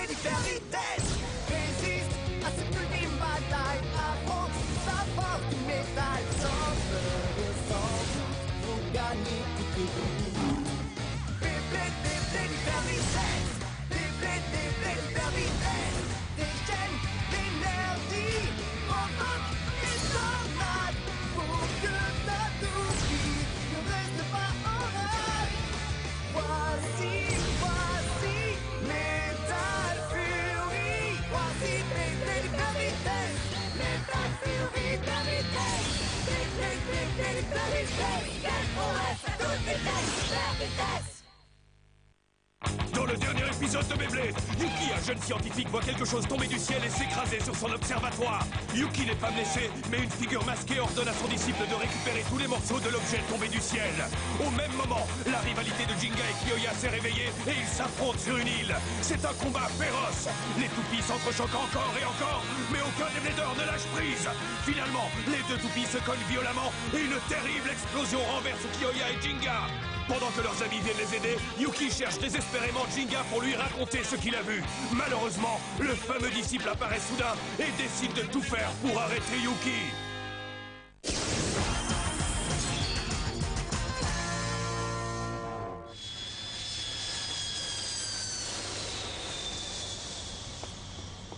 d'hyper vitesse. Résiste à cette ultime bataille, affronte sa force du métal. Sans peur et sans doute, vous gagnez tout le coup. Beyblade d'hyper vitesse. Beyblade d'hyper vitesse. Des chaînes d'énergie, provoque des tornades pour que ta toupie ne reste pas en rade. Voici Metal Fury. Voici Beyblade d'hyper vitesse. Metal Fury d'hyper vitesse. Beyblade d'hyper vitesse. Quelle prouesse à toute vitesse, hyper vitesse. Dans le dernier épisode de Beyblade, Yuki, un jeune scientifique, voit quelque chose tomber du ciel et s'écraser sur son observatoire. Yuki n'est pas blessé, mais une figure masquée ordonne à son disciple de récupérer tous les morceaux de l'objet tombé du ciel. Au même moment, la rivalité de Jinga et Kyoya s'est réveillée et ils s'affrontent sur une île. C'est un combat féroce. Les toupies s'entrechoquent encore et encore, mais aucun des bladeurs ne lâche prise. Finalement, les deux toupies se collent violemment et une terrible explosion renverse Kyoya et Jinga. Pendant que leurs amis viennent les aider, Yuki cherche désespérément Jinga pour lui raconter ce qu'il a vu. Malheureusement, le fameux disciple apparaît soudain et décide de tout faire pour arrêter Yuki.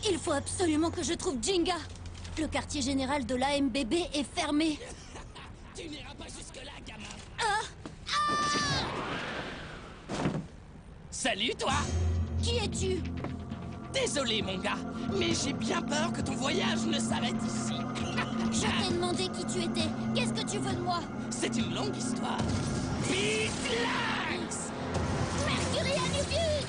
Il faut absolument que je trouve Jinga. Le quartier général de l'AMBB est fermé. Tu n'iras pas jusque-là, gamin. Salut, toi! Qui es-tu? Désolé, mon gars, mais j'ai bien peur que ton voyage ne s'arrête ici. Je t'ai demandé qui tu étais. Qu'est-ce que tu veux de moi? C'est une longue histoire. Beatlax! Mercury Anubius!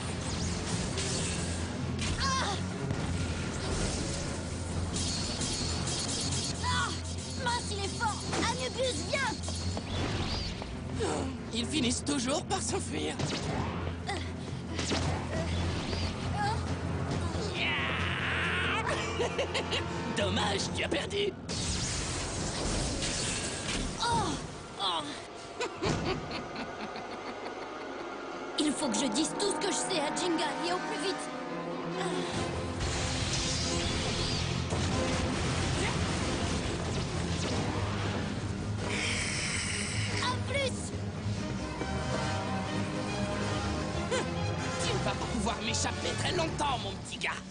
Mince, il est fort! Anubius, viens! Ils finissent toujours par s'enfuir. Dommage, tu as perdu. Il faut que je dise tout ce que je sais à Jinga et au plus vite. À plus! Tu ne vas pas pouvoir m'échapper très longtemps, mon petit gars.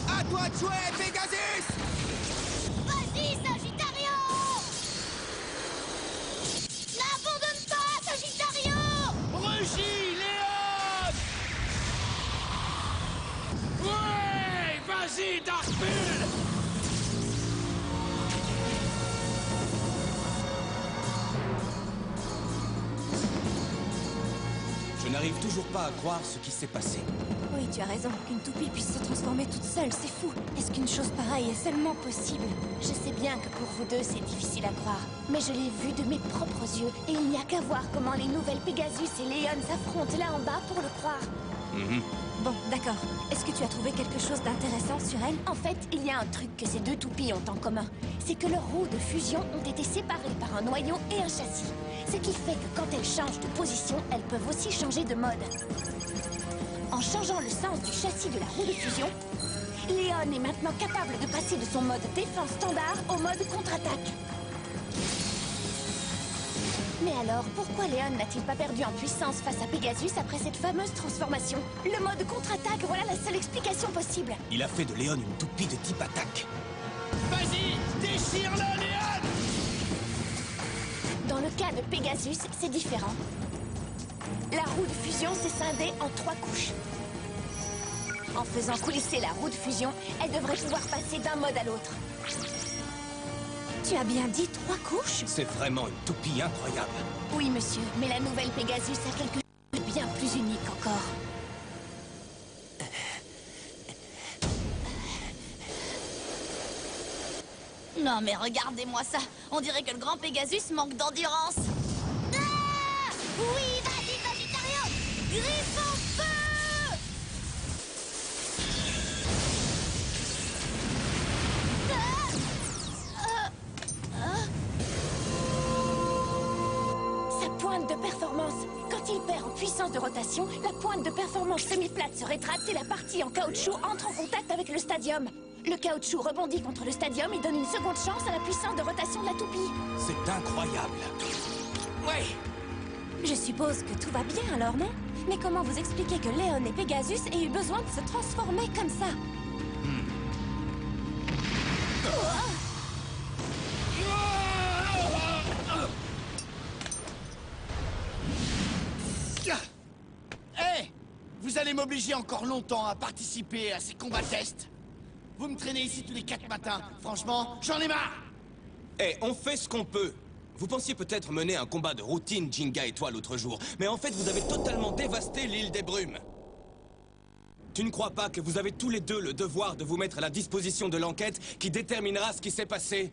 À toi de jouer, Pegasus! Vas-y, Sagittario! N'abandonne pas, Sagittario! Rugis, Léon! Ouais! Vas-y, Darkbull! Je n'arrive toujours pas à croire ce qui s'est passé. Oui, tu as raison. Qu'une toupie puisse se transformer toute seule, c'est fou. Est-ce qu'une chose pareille est seulement possible? Je sais bien que pour vous deux, c'est difficile à croire. Mais je l'ai vu de mes propres yeux. Et il n'y a qu'à voir comment les nouvelles Pegasus et Léon s'affrontent là en bas pour le croire. Bon, d'accord. Est-ce que tu as trouvé quelque chose d'intéressant sur elle? En fait, il y a un truc que ces deux toupies ont en commun. C'est que leurs roues de fusion ont été séparées par un noyau et un châssis. Ce qui fait que quand elles changent de position, elles peuvent aussi changer de mode. En changeant le sens du châssis de la roue de fusion, Léon est maintenant capable de passer de son mode défense standard au mode contre-attaque. Mais alors, pourquoi Léon n'a-t-il pas perdu en puissance face à Pegasus après cette fameuse transformation? Le mode contre-attaque, voilà la seule explication possible. Il a fait de Léon une toupie de type attaque. Vas-y, déchire-le, Léon! Dans le cas de Pegasus, c'est différent. La roue de fusion s'est scindée en 3 couches. En faisant coulisser la roue de fusion, elle devrait pouvoir passer d'un mode à l'autre. Tu as bien dit 3 couches? C'est vraiment une toupie incroyable. Oui, monsieur, mais la nouvelle Pegasus a quelque chose de bien plus unique encore. Non mais regardez-moi ça. On dirait que le grand Pegasus manque d'endurance. Ah! Oui, vas-y, Sagittario! Griffe en feu! Sa pointe de performance, quand Quand il perd en puissance de rotation, la pointe de performance semi-plate se rétracte et la partie en caoutchouc entre en contact avec le stadium. Le caoutchouc rebondit contre le stadium et donne une seconde chance à la puissance de rotation de la toupie. C'est incroyable. Ouais. Je suppose que tout va bien alors, non? Mais comment vous expliquez que Léon et Pegasus aient eu besoin de se transformer comme ça? Hé! Vous allez m'obliger encore longtemps à participer à ces combats tests. Vous me traînez ici tous les 4 matins. Franchement, j'en ai marre! Eh, on fait ce qu'on peut. Vous pensiez peut-être mener un combat de routine, Jinga et toi, l'autre jour. Mais en fait, vous avez totalement dévasté l'île des brumes. Tu ne crois pas que vous avez tous les deux le devoir de vous mettre à la disposition de l'enquête qui déterminera ce qui s'est passé?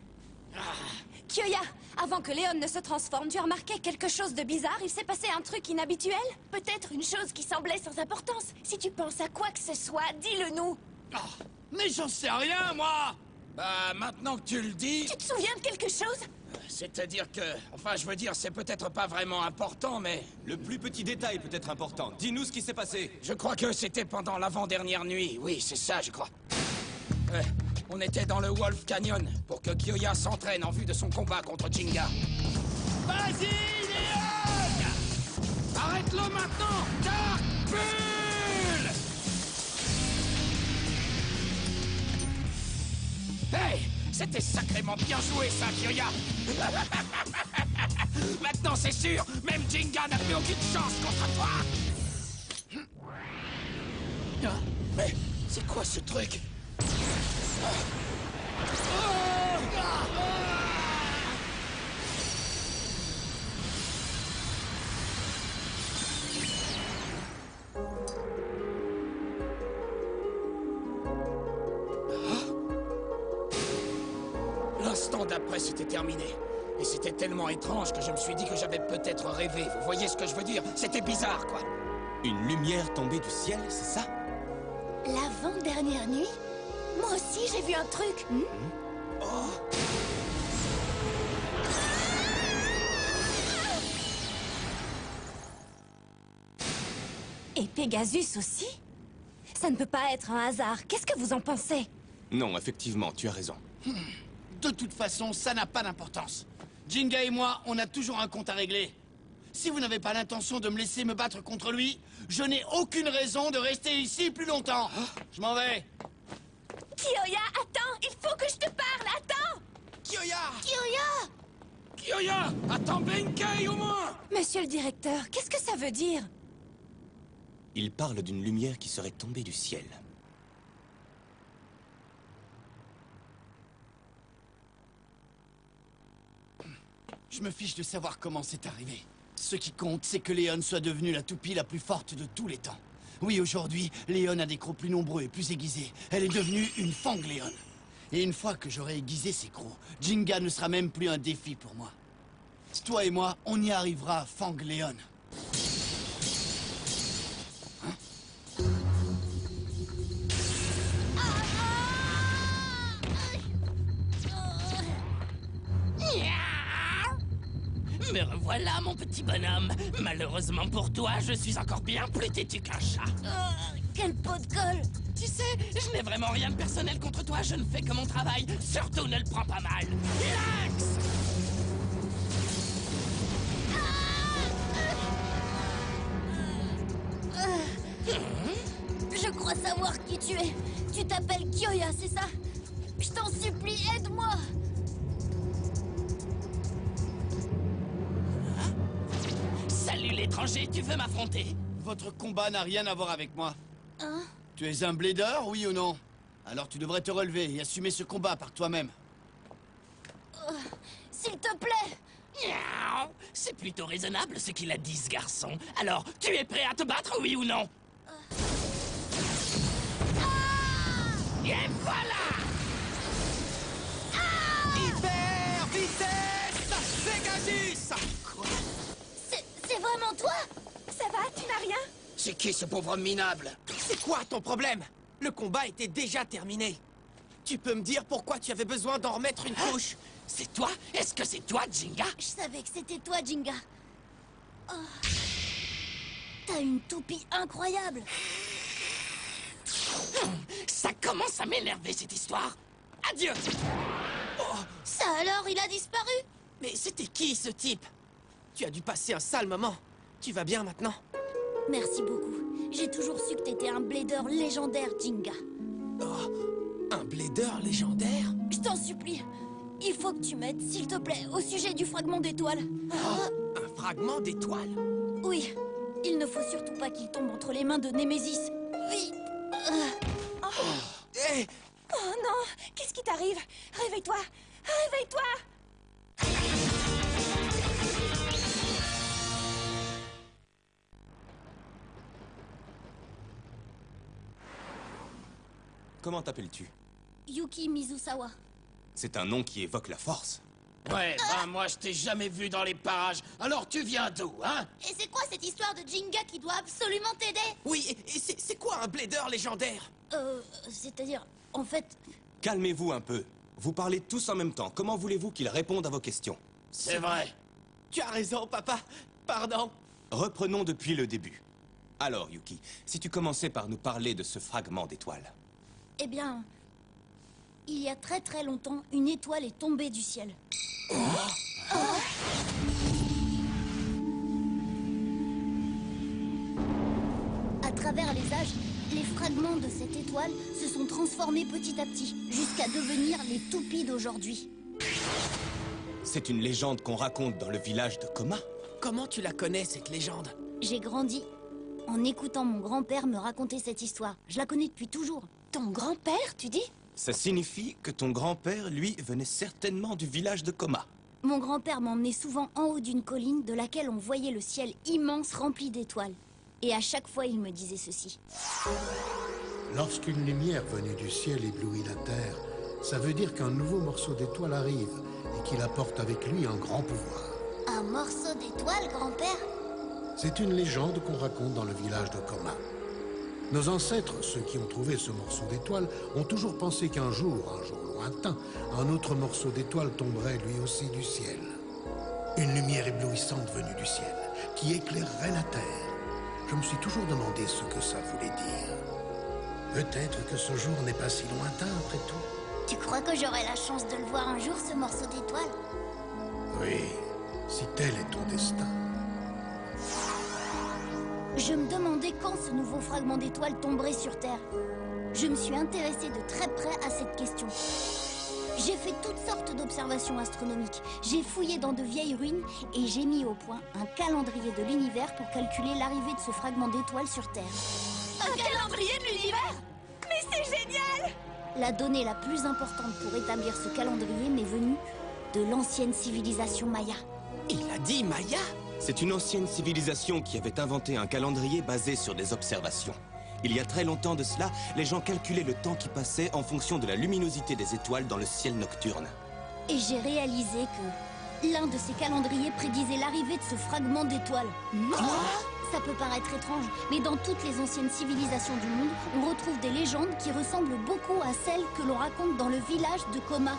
Kyoya, avant que Léon ne se transforme, tu as remarqué quelque chose de bizarre? Il s'est passé un truc inhabituel? Peut-être une chose qui semblait sans importance. Si tu penses à quoi que ce soit, dis-le-nous. Oh, mais j'en sais rien, moi! Bah, maintenant que tu le dis... Tu te souviens de quelque chose? C'est-à-dire que... Enfin, je veux dire, c'est peut-être pas vraiment important, mais... Le plus petit détail peut être important. Dis-nous ce qui s'est passé. Je crois que c'était pendant l'avant-dernière nuit. Oui, c'est ça, je crois. On était dans le Wolf Canyon pour que Kyoya s'entraîne en vue de son combat contre Jinga. Vas-y, Léon! Arrête-le maintenant! Dark Bull! Hey! C'était sacrément bien joué, ça, Kyoya! Maintenant, c'est sûr, même Jinga n'a plus aucune chance contre toi! Mais c'est quoi ce truc? L'instant d'après, c'était terminé. Et c'était tellement étrange que je me suis dit que j'avais peut-être rêvé. Vous voyez ce que je veux dire? C'était bizarre, quoi. Une lumière tombée du ciel, c'est ça? L'avant-dernière nuit? Moi aussi, j'ai vu un truc. Et Pegasus aussi? Ça ne peut pas être un hasard. Qu'est-ce que vous en pensez? Non, effectivement, tu as raison. De toute façon, ça n'a pas d'importance. Jinga et moi, on a toujours un compte à régler. Si vous n'avez pas l'intention de me laisser me battre contre lui, je n'ai aucune raison de rester ici plus longtemps. Je m'en vais. Kyoya, attends! Il faut que je te parle! Attends! Kyoya! Kyoya! Kyoya! Attends Benkei, au moins! Monsieur le directeur, qu'est-ce que ça veut dire? Il parle d'une lumière qui serait tombée du ciel. Je me fiche de savoir comment c'est arrivé. Ce qui compte, c'est que Léon soit devenue la toupie la plus forte de tous les temps. Oui, aujourd'hui, Léon a des crocs plus nombreux et plus aiguisés. Elle est devenue une Fang Léon. Et une fois que j'aurai aiguisé ces crocs, Jinga ne sera même plus un défi pour moi. Toi et moi, on y arrivera, Fang Léon. Me revoilà, mon petit bonhomme. Malheureusement pour toi, je suis encore bien plus têtu qu'un chat. Quel pot de colle! Tu sais, je n'ai vraiment rien de personnel contre toi, je ne fais que mon travail. Surtout ne le prends pas mal. Relax! Je crois savoir qui tu es. Tu t'appelles Kyoya, c'est ça? Je t'en supplie, aide-moi! Salut l'étranger, tu veux m'affronter? Votre combat n'a rien à voir avec moi. Hein? Tu es un blader, oui ou non? Alors tu devrais te relever et assumer ce combat par toi-même. S'il te plaît! Miaou. C'est plutôt raisonnable ce qu'il a dit, ce garçon. Alors, tu es prêt à te battre, oui ou non? Et voilà! Hyper vitesse Pegasus! C'est vraiment toi? Ça va? Tu n'as rien? C'est qui ce pauvre minable? C'est quoi ton problème? Le combat était déjà terminé. Tu peux me dire pourquoi tu avais besoin d'en remettre une couche? C'est toi? Est-ce que c'est toi, Jinga? Je savais que c'était toi, Jinga. T'as une toupie incroyable. Ça commence à m'énerver, cette histoire. Adieu. Ça alors, il a disparu? Mais c'était qui, ce type? Tu as dû passer un sale moment. Tu vas bien maintenant? Merci beaucoup. J'ai toujours su que t'étais un blader légendaire, Jinga. Un blader légendaire? Je t'en supplie. Il faut que tu m'aides, s'il te plaît, au sujet du fragment d'étoile. Un fragment d'étoile? Oui. Il ne faut surtout pas qu'il tombe entre les mains de Némésis. Vite. Hé! Oh non! Qu'est-ce qui t'arrive? Réveille-toi! Réveille-toi! Comment t'appelles-tu? Yuki Mizusawa. C'est un nom qui évoque la force. Ouais, moi je t'ai jamais vu dans les parages. Alors tu viens d'où, hein? Et c'est quoi cette histoire de Jinga qui doit absolument t'aider? Oui, et c'est quoi un blader légendaire? C'est-à-dire, en fait... Calmez-vous un peu. Vous parlez tous en même temps. Comment voulez-vous qu'il réponde à vos questions? C'est vrai. Tu as raison, papa. Pardon. Reprenons depuis le début. Alors, Yuki, si tu commençais par nous parler de ce fragment d'étoile. Eh bien... Il y a très très longtemps, une étoile est tombée du ciel. À travers les âges, les fragments de cette étoile se sont transformés petit à petit, jusqu'à devenir les toupies d'aujourd'hui. C'est une légende qu'on raconte dans le village de Koma. Comment tu la connais, cette légende? J'ai grandi en écoutant mon grand-père me raconter cette histoire. Je la connais depuis toujours. Ton grand-père, tu dis? Ça signifie que ton grand-père, lui, venait certainement du village de Koma. Mon grand-père m'emmenait souvent en haut d'une colline de laquelle on voyait le ciel immense rempli d'étoiles. Et à chaque fois, il me disait ceci. Lorsqu'une lumière venue du ciel éblouit la terre, ça veut dire qu'un nouveau morceau d'étoile arrive et qu'il apporte avec lui un grand pouvoir. Un morceau d'étoile, grand-père? C'est une légende qu'on raconte dans le village de Koma. Nos ancêtres, ceux qui ont trouvé ce morceau d'étoile, ont toujours pensé qu'un jour lointain, un autre morceau d'étoile tomberait lui aussi du ciel. Une lumière éblouissante venue du ciel, qui éclairerait la terre. Je me suis toujours demandé ce que ça voulait dire. Peut-être que ce jour n'est pas si lointain après tout. Tu crois que j'aurai la chance de le voir un jour, ce morceau d'étoile? Oui, si tel est ton destin. Je me demandais quand ce nouveau fragment d'étoile tomberait sur Terre. Je me suis intéressée de très près à cette question. J'ai fait toutes sortes d'observations astronomiques. J'ai fouillé dans de vieilles ruines et j'ai mis au point un calendrier de l'univers pour calculer l'arrivée de ce fragment d'étoile sur Terre. Un calendrier de l'univers? Mais c'est génial! La donnée la plus importante pour établir ce calendrier m'est venue de l'ancienne civilisation Maya. Il a dit Maya? C'est une ancienne civilisation qui avait inventé un calendrier basé sur des observations. Il y a très longtemps de cela, les gens calculaient le temps qui passait en fonction de la luminosité des étoiles dans le ciel nocturne. Et j'ai réalisé que l'un de ces calendriers prédisait l'arrivée de ce fragment d'étoile. Ça peut paraître étrange, mais dans toutes les anciennes civilisations du monde, on retrouve des légendes qui ressemblent beaucoup à celles que l'on raconte dans le village de Koma.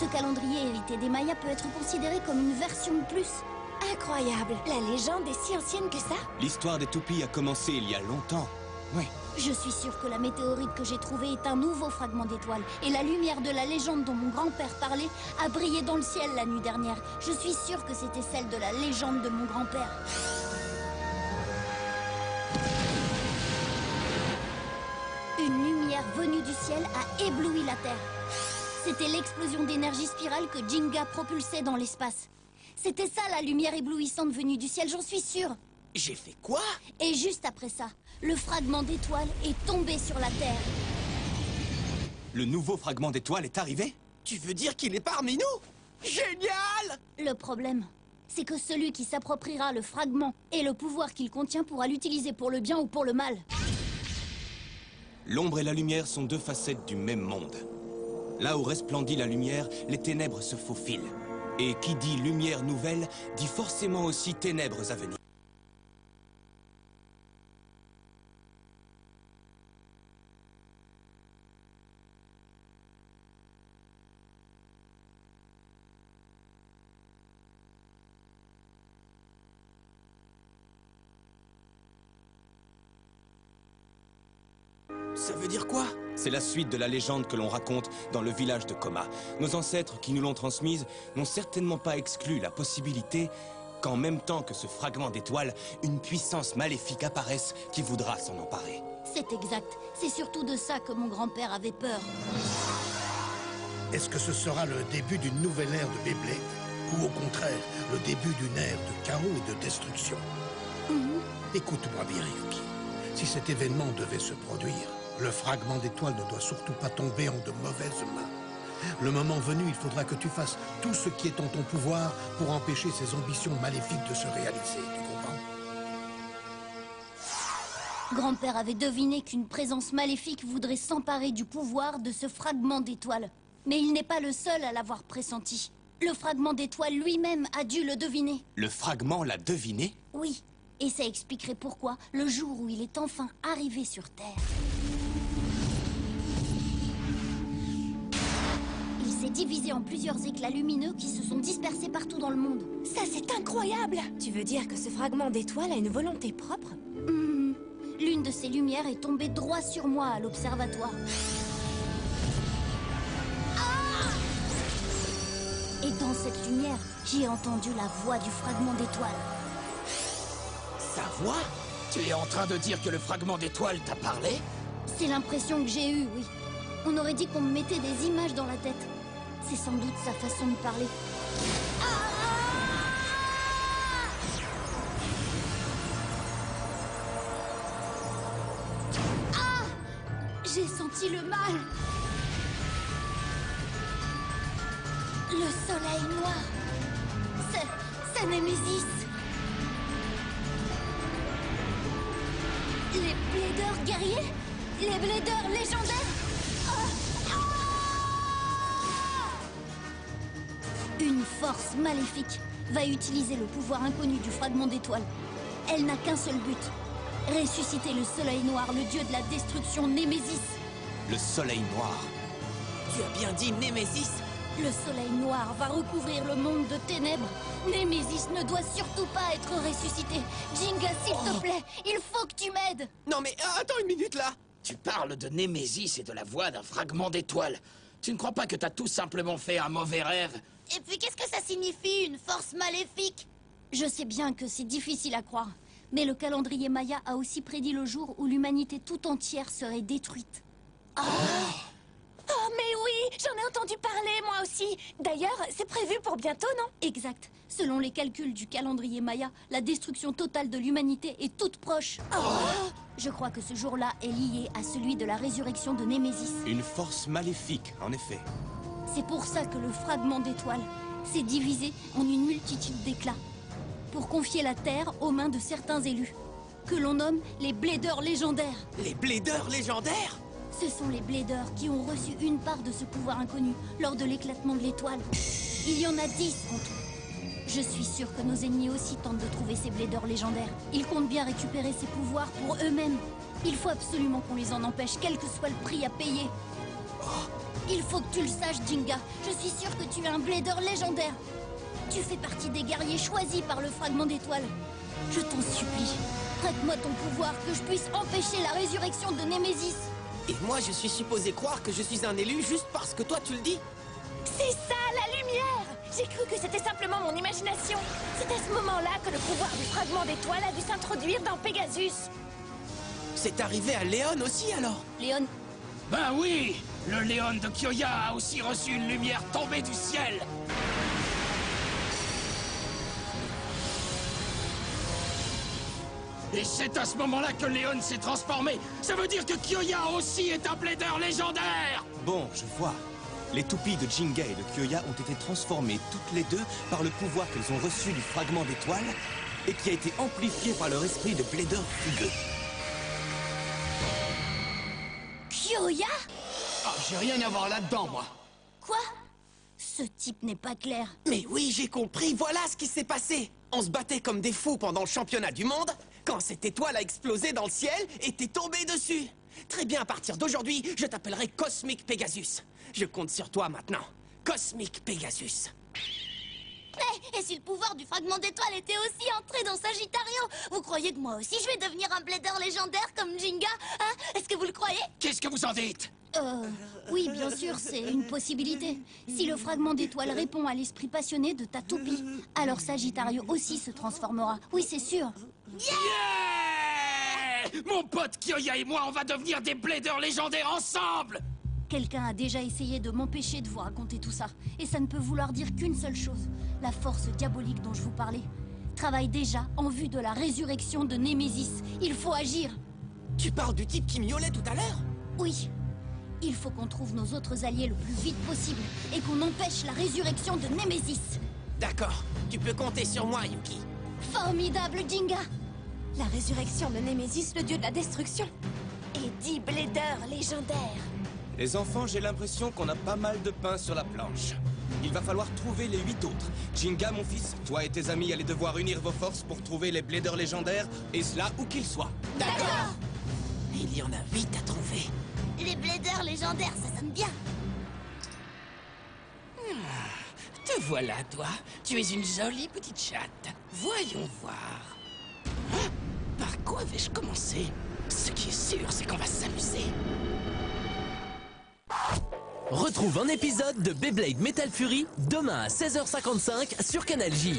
Ce calendrier hérité des Mayas peut être considéré comme une version de plus. Incroyable! La légende est si ancienne que ça? L'histoire des toupies a commencé il y a longtemps. Oui. Je suis sûre que la météorite que j'ai trouvée est un nouveau fragment d'étoile. Et la lumière de la légende dont mon grand-père parlait a brillé dans le ciel la nuit dernière. Je suis sûre que c'était celle de la légende de mon grand-père. Une lumière venue du ciel a ébloui la Terre. C'était l'explosion d'énergie spirale que Jinga propulsait dans l'espace. C'était ça la lumière éblouissante venue du ciel, j'en suis sûre. J'ai fait quoi? Et juste après ça, le fragment d'étoile est tombé sur la Terre. Le nouveau fragment d'étoile est arrivé? Tu veux dire qu'il est parmi nous? Génial! Le problème, c'est que celui qui s'appropriera le fragment et le pouvoir qu'il contient pourra l'utiliser pour le bien ou pour le mal. L'ombre et la lumière sont deux facettes du même monde. Là où resplendit la lumière, les ténèbres se faufilent. Et qui dit lumière nouvelle, dit forcément aussi ténèbres à venir. Ça veut dire quoi? C'est la suite de la légende que l'on raconte dans le village de Coma. Nos ancêtres qui nous l'ont transmise n'ont certainement pas exclu la possibilité qu'en même temps que ce fragment d'étoile, une puissance maléfique apparaisse qui voudra s'en emparer. C'est exact. C'est surtout de ça que mon grand-père avait peur. Est-ce que ce sera le début d'une nouvelle ère de Beyblade? Ou au contraire, le début d'une ère de chaos et de destruction? Écoute-moi bien, Yuki. Si cet événement devait se produire, le fragment d'étoile ne doit surtout pas tomber en de mauvaises mains. Le moment venu, il faudra que tu fasses tout ce qui est en ton pouvoir pour empêcher ces ambitions maléfiques de se réaliser, tu comprends? Grand-père avait deviné qu'une présence maléfique voudrait s'emparer du pouvoir de ce fragment d'étoile. Mais il n'est pas le seul à l'avoir pressenti. Le fragment d'étoile lui-même a dû le deviner. Le fragment l'a deviné? Oui, et ça expliquerait pourquoi, le jour où il est enfin arrivé sur Terre, il s'est divisé en plusieurs éclats lumineux qui se sont dispersés partout dans le monde. Ça, c'est incroyable! Tu veux dire que ce fragment d'étoile a une volonté propre? L'une de ces lumières est tombée droit sur moi à l'observatoire. Et dans cette lumière, j'ai entendu la voix du fragment d'étoile. Sa voix? Tu es en train de dire que le fragment d'étoile t'a parlé? C'est l'impression que j'ai eue, oui. On aurait dit qu'on me mettait des images dans la tête. C'est sans doute sa façon de parler. J'ai senti le mal. Le soleil noir. C'est Némésis. Les Bladers guerriers? Les Bladers légendaires? Une force maléfique va utiliser le pouvoir inconnu du fragment d'étoile. Elle n'a qu'un seul but. Ressusciter le soleil noir, le dieu de la destruction Némésis. Le soleil noir. Tu as bien dit Némésis? Le soleil noir va recouvrir le monde de ténèbres. Némésis ne doit surtout pas être ressuscité. Jinga, s'il te plaît, il faut que tu m'aides. Non mais attends une minute là. Tu parles de Némésis et de la voix d'un fragment d'étoile. Tu ne crois pas que t'as tout simplement fait un mauvais rêve? Et puis qu'est-ce que ça signifie, une force maléfique? Je sais bien que c'est difficile à croire, mais le calendrier Maya a aussi prédit le jour où l'humanité tout entière serait détruite. Oh, mais oui! J'en ai entendu parler, moi aussi! D'ailleurs, c'est prévu pour bientôt, non? Exact. Selon les calculs du calendrier Maya, la destruction totale de l'humanité est toute proche. Je crois que ce jour-là est lié à celui de la résurrection de Némésis. Une force maléfique, en effet. C'est pour ça que le fragment d'étoile s'est divisé en une multitude d'éclats, pour confier la Terre aux mains de certains élus, que l'on nomme les Bladers légendaires. Les Bladers légendaires? Ce sont les Bladers qui ont reçu une part de ce pouvoir inconnu lors de l'éclatement de l'étoile. Il y en a 10 en tout. Je suis sûre que nos ennemis aussi tentent de trouver ces Bladers légendaires. Ils comptent bien récupérer ces pouvoirs pour eux-mêmes. Il faut absolument qu'on les en empêche, quel que soit le prix à payer. Il faut que tu le saches, Jinga. Je suis sûre que tu es un Blader légendaire. Tu fais partie des guerriers choisis par le fragment d'étoile. Je t'en supplie, prête-moi ton pouvoir que je puisse empêcher la résurrection de Némésis. Et moi, je suis supposé croire que je suis un élu juste parce que toi, tu le dis? C'est ça, la lumière! J'ai cru que c'était simplement mon imagination. C'est à ce moment-là que le pouvoir du fragment d'étoile a dû s'introduire dans Pegasus. C'est arrivé à Léon aussi, alors? Léon... Ben oui! Le Léon de Kyoya a aussi reçu une lumière tombée du ciel! Et c'est à ce moment-là que Léon s'est transformé. Ça veut dire que Kyoya aussi est un Blader légendaire! Bon, je vois. Les toupies de Jinga et de Kyoya ont été transformées toutes les deux par le pouvoir qu'elles ont reçu du fragment d'étoile et qui a été amplifié par leur esprit de Blader fugueux. Kyoya? Ah, j'ai rien à voir là-dedans, moi. Quoi? Ce type n'est pas clair. Mais oui, j'ai compris, voilà ce qui s'est passé. On se battait comme des fous pendant le championnat du monde, quand cette étoile a explosé dans le ciel et t'es tombé dessus. Très bien, à partir d'aujourd'hui, je t'appellerai Cosmic Pegasus. Je compte sur toi maintenant. Cosmic Pegasus. Et si le pouvoir du fragment d'étoile était aussi entré dans Sagittario, vous croyez que moi aussi je vais devenir un blader légendaire comme Jinga, hein? Est-ce que vous le croyez? Qu'est-ce que vous en dites? Oui, bien sûr, c'est une possibilité. Si le fragment d'étoile répond à l'esprit passionné de ta toupie, alors Sagittario aussi se transformera. Oui, c'est sûr. Yeah! Mon pote Kyoya et moi, on va devenir des bladers légendaires ensemble! Quelqu'un a déjà essayé de m'empêcher de vous raconter tout ça. Et ça ne peut vouloir dire qu'une seule chose. La force diabolique dont je vous parlais travaille déjà en vue de la résurrection de Némésis. Il faut agir. Tu parles du type qui miaulait tout à l'heure? Oui. Il faut qu'on trouve nos autres alliés le plus vite possible et qu'on empêche la résurrection de Némésis. D'accord, tu peux compter sur moi, Yuki. Formidable, Jinga. La résurrection de Némésis, le dieu de la destruction. Et 10 bladers légendaires. Les enfants, j'ai l'impression qu'on a pas mal de pain sur la planche. Il va falloir trouver les 8 autres. Jinga, mon fils, toi et tes amis allez devoir unir vos forces pour trouver les bladers légendaires, et cela où qu'ils soient. D'accord. Il y en a 8 à trouver. Les bladers légendaires, ça sonne bien. Te voilà, toi. Tu es une jolie petite chatte. Voyons voir. Hein? Par quoi vais-je commencer? Ce qui est sûr, c'est qu'on va s'amuser. Retrouve un épisode de Beyblade Metal Fury demain à 16h55 sur Canal J.